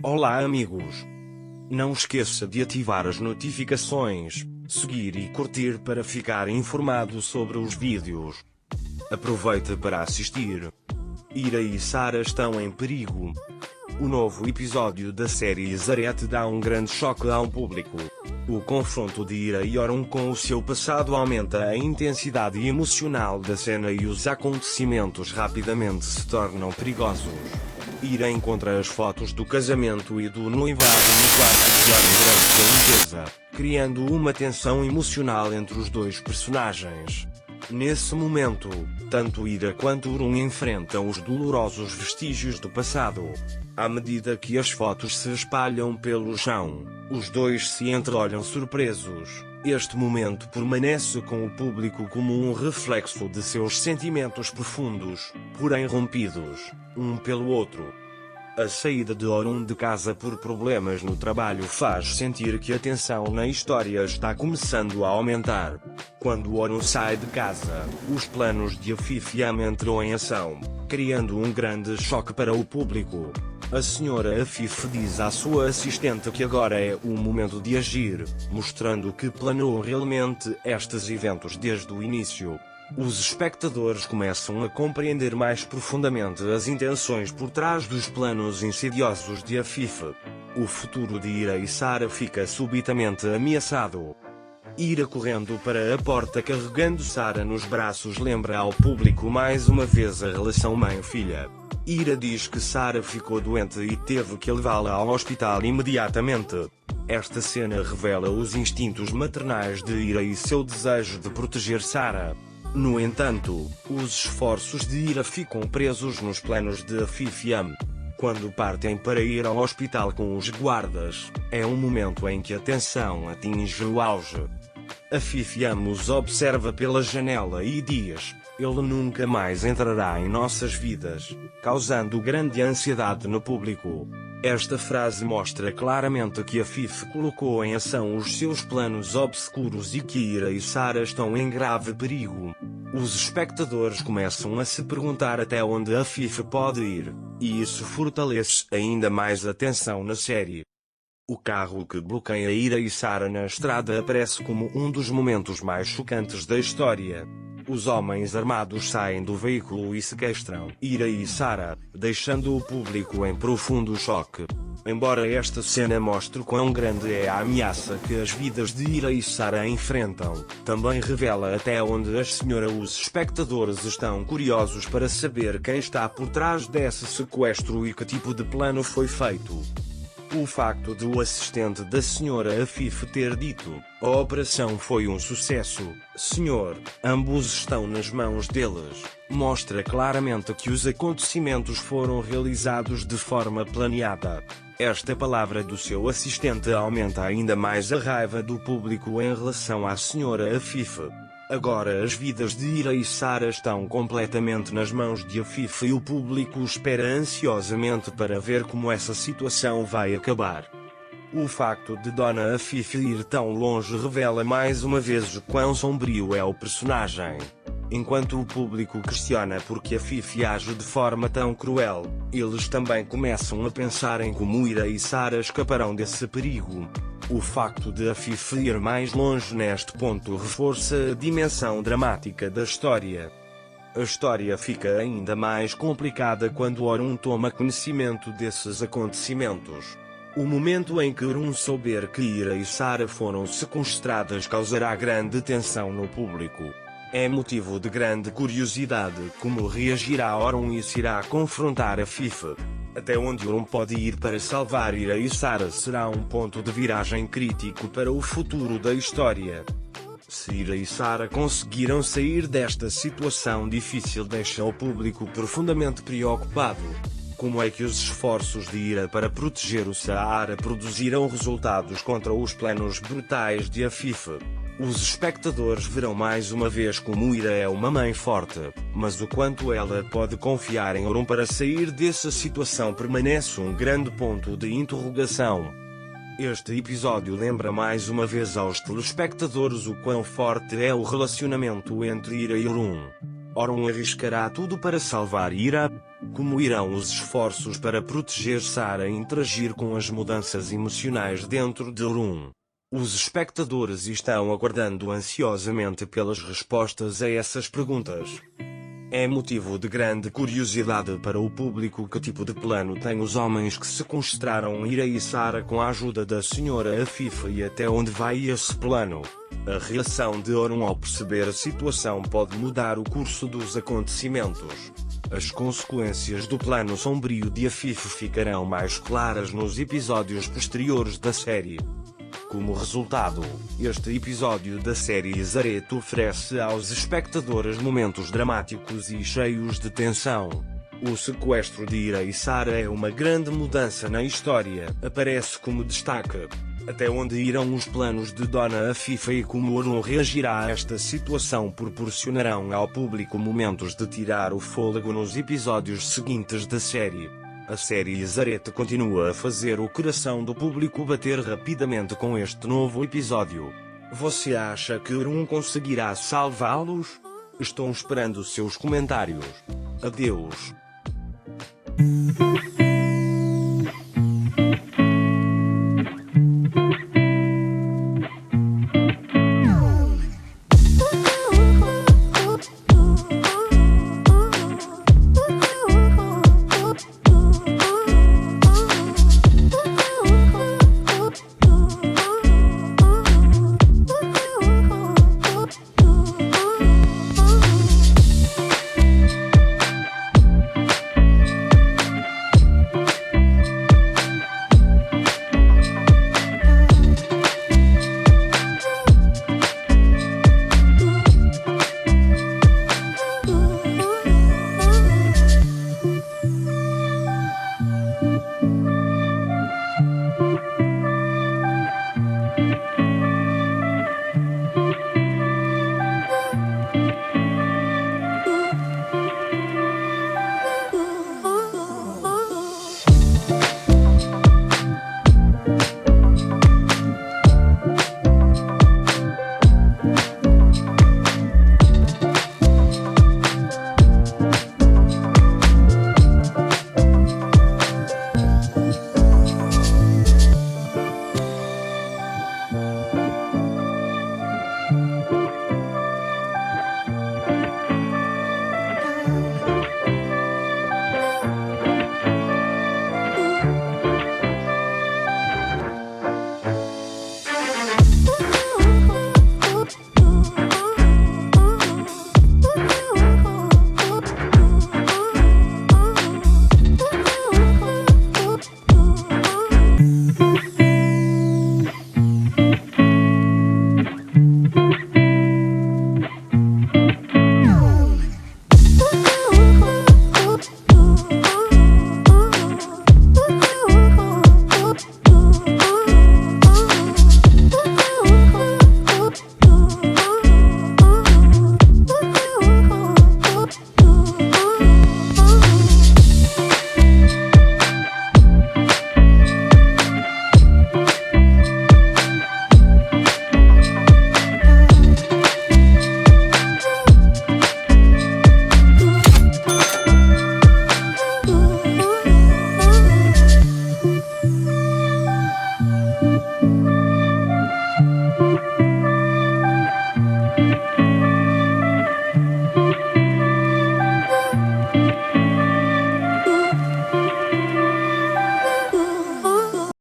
Olá amigos! Não esqueça de ativar as notificações, seguir e curtir para ficar informado sobre os vídeos. Aproveite para assistir. Ira e Sarah estão em perigo. O novo episódio da série Zarete dá um grande choque ao público. O confronto de Ira e Orun com o seu passado aumenta a intensidade emocional da cena e os acontecimentos rapidamente se tornam perigosos. Ira encontra as fotos do casamento e do noivado no quarto de hotel de limpeza, criando uma tensão emocional entre os dois personagens. Nesse momento, tanto Ira quanto Orun enfrentam os dolorosos vestígios do passado. À medida que as fotos se espalham pelo chão, os dois se entreolham surpresos. Este momento permanece com o público como um reflexo de seus sentimentos profundos, porém rompidos, um pelo outro. A saída de Orun de casa por problemas no trabalho faz sentir que a tensão na história está começando a aumentar. Quando Orun sai de casa, os planos de Afif Yam entram em ação, criando um grande choque para o público. A senhora Afif diz à sua assistente que agora é o momento de agir, mostrando que planeou realmente estes eventos desde o início. Os espectadores começam a compreender mais profundamente as intenções por trás dos planos insidiosos de Afif. O futuro de Ira e Sarah fica subitamente ameaçado. Ira correndo para a porta carregando Sarah nos braços lembra ao público mais uma vez a relação mãe-filha. Ira diz que Sarah ficou doente e teve que levá-la ao hospital imediatamente. Esta cena revela os instintos maternais de Ira e seu desejo de proteger Sarah. No entanto, os esforços de Ira ficam presos nos planos de Afif Yam. Quando partem para ir ao hospital com os guardas, é um momento em que a tensão atinge o auge. Afif Yam os observa pela janela e diz: "Ele nunca mais entrará em nossas vidas", causando grande ansiedade no público. Esta frase mostra claramente que Afif colocou em ação os seus planos obscuros e que Ira e Sarah estão em grave perigo. Os espectadores começam a se perguntar até onde Afif pode ir, e isso fortalece ainda mais a tensão na série. O carro que bloqueia Ira e Sarah na estrada aparece como um dos momentos mais chocantes da história. Os homens armados saem do veículo e sequestram Ira e Sarah, deixando o público em profundo choque. Embora esta cena mostre quão grande é a ameaça que as vidas de Ira e Sarah enfrentam, também revela até onde os espectadores estão curiosos para saber quem está por trás desse sequestro e que tipo de plano foi feito. O facto de o assistente da senhora Afif ter dito: "A operação foi um sucesso, senhor, ambos estão nas mãos deles", mostra claramente que os acontecimentos foram realizados de forma planeada. Esta palavra do seu assistente aumenta ainda mais a raiva do público em relação à senhora Afif. Agora as vidas de Ira e Sarah estão completamente nas mãos de Afif e o público espera ansiosamente para ver como essa situação vai acabar. O facto de Dona Afif ir tão longe revela mais uma vez o quão sombrio é o personagem. Enquanto o público questiona por que Afif age de forma tão cruel, eles também começam a pensar em como Ira e Sarah escaparão desse perigo. O facto de Afif ir mais longe neste ponto reforça a dimensão dramática da história. A história fica ainda mais complicada quando Orun toma conhecimento desses acontecimentos. O momento em que Orun souber que Ira e Sarah foram sequestradas causará grande tensão no público. É motivo de grande curiosidade como reagirá Orun e se irá confrontar Afif. Até onde Orun pode ir para salvar Ira e Sarah será um ponto de viragem crítico para o futuro da história. Se Ira e Sarah conseguiram sair desta situação difícil deixa o público profundamente preocupado. Como é que os esforços de Ira para proteger o Saara produzirão resultados contra os planos brutais de Afif? Os espectadores verão mais uma vez como Ira é uma mãe forte, mas o quanto ela pode confiar em Orun para sair dessa situação permanece um grande ponto de interrogação. Este episódio lembra mais uma vez aos telespectadores o quão forte é o relacionamento entre Ira e Orun. Orun arriscará tudo para salvar Ira? Como irão os esforços para proteger Sarah e interagir com as mudanças emocionais dentro de Orun? Os espectadores estão aguardando ansiosamente pelas respostas a essas perguntas. É motivo de grande curiosidade para o público que tipo de plano têm os homens que sequestraram Ira e Sarah com a ajuda da Sra. Afifa e até onde vai esse plano. A reação de Orun ao perceber a situação pode mudar o curso dos acontecimentos. As consequências do plano sombrio de Afifa ficarão mais claras nos episódios posteriores da série. Como resultado, este episódio da série Zareth oferece aos espectadores momentos dramáticos e cheios de tensão. O sequestro de Ira e Sarah é uma grande mudança na história, aparece como destaque. Até onde irão os planos de Dona Afifa e como Orun reagirá a esta situação proporcionarão ao público momentos de tirar o fôlego nos episódios seguintes da série. A série Zareth continua a fazer o coração do público bater rapidamente com este novo episódio. Você acha que Orun conseguirá salvá-los? Estou esperando seus comentários. Adeus.